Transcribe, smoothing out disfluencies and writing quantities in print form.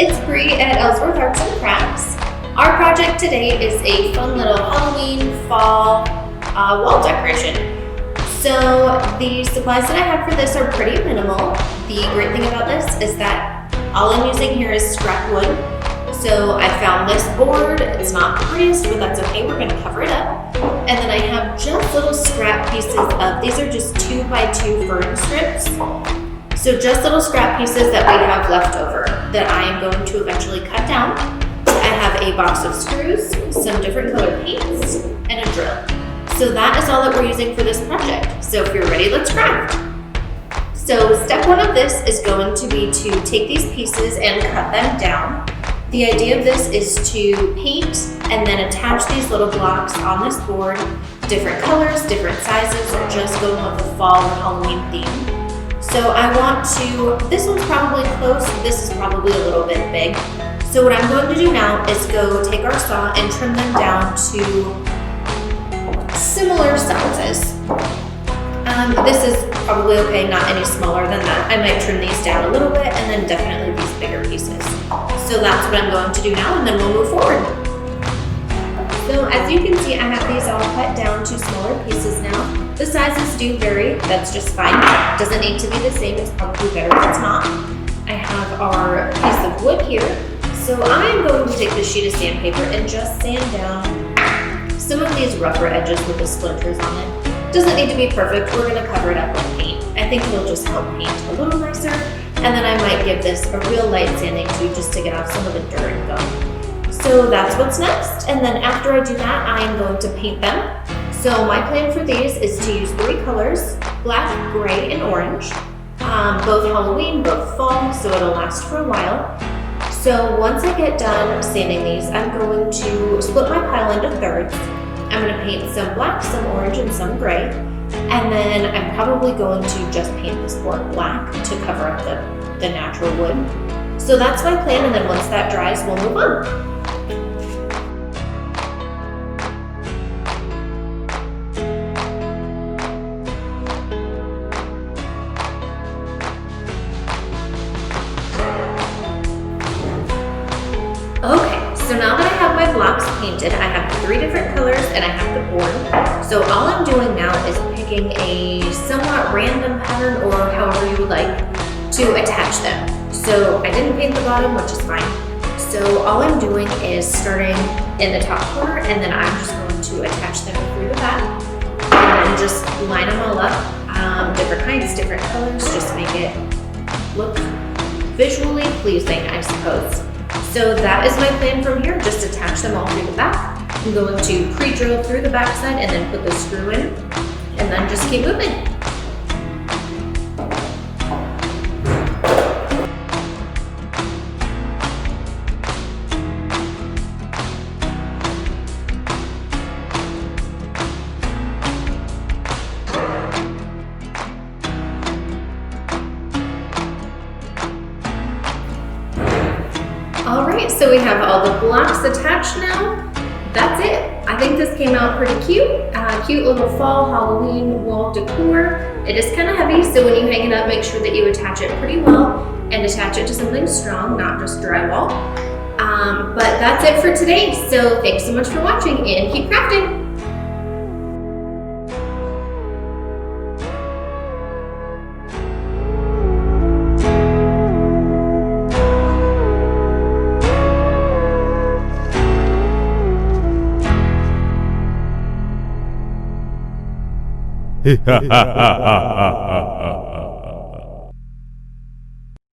it's Bree at Ellsworth Arts and Crafts. Our project today is a fun little Halloween fall wall decoration. So the supplies that I have for this are pretty minimal. The great thing about this is that all I'm using here is scrap wood. So I found this board. It's not the prettiest, but that's okay. We're gonna cover it up. And then I have just little scrap pieces of, these are just 2x2 fern strips. So just little scrap pieces that we have left over that I am going to eventually cut down. I have a box of screws, some different color paints, and a drill. So that is all that we're using for this project. So if you're ready, let's craft. So step one of this is going to be to take these pieces and cut them down. The idea of this is to paint and then attach these little blocks on this board, different colors, different sizes, just going with the fall or Halloween theme. So I want to, this one's probably close, this is probably a little bit big. So what I'm going to do now is go take our saw and trim them down to similar sizes. This is probably okay, not any smaller than that. I might trim these down a little bit and then definitely these bigger pieces. So that's what I'm going to do now, and then we'll move forward. So as you can see, I have these all cut down to smaller pieces now. The sizes do vary, that's just fine. It doesn't need to be the same, it's probably better if it's not. I have our piece of wood here. So I'm going to take this sheet of sandpaper and just sand down some of these rougher edges with the splinters on it. Doesn't need to be perfect, we're gonna cover it up with paint. I think it'll just help paint a little nicer. And then I might give this a real light sanding too, just to get off some of the dirt and gum. So that's what's next. And then after I do that, I am going to paint them. So my plan for these is to use 3 colors, black, gray, and orange. Both Halloween, both fall, so it'll last for a while. So once I get done sanding these, I'm going to split my pile into thirds. I'm gonna paint some black, some orange, and some gray. And then I'm probably going to just paint this board black to cover up the natural wood. So that's my plan, and then once that dries, we'll move on. Okay, so now that I have my blocks painted, I have 3 different colors and I have the board. So all I'm doing now is picking a somewhat random pattern, or however you would like, to attach them. So I didn't paint the bottom, which is fine. So all I'm doing is starting in the top corner, and then I'm just going to attach them through the back and then just line them all up. Different heights, different colors, just make it look visually pleasing, I suppose. So that is my plan from here, just attach them all through the back. I'm going to pre-drill through the backside and then put the screw in, and then just keep moving. Alright, so we have all the blocks attached now. That's it. I think this came out pretty cute. Cute little fall Halloween wall decor. It is kind of heavy, so when you hang it up, make sure that you attach it pretty well and attach it to something strong, not just drywall. But that's it for today. So thanks so much for watching, and keep crafting. Ha ha ha ha ha ha.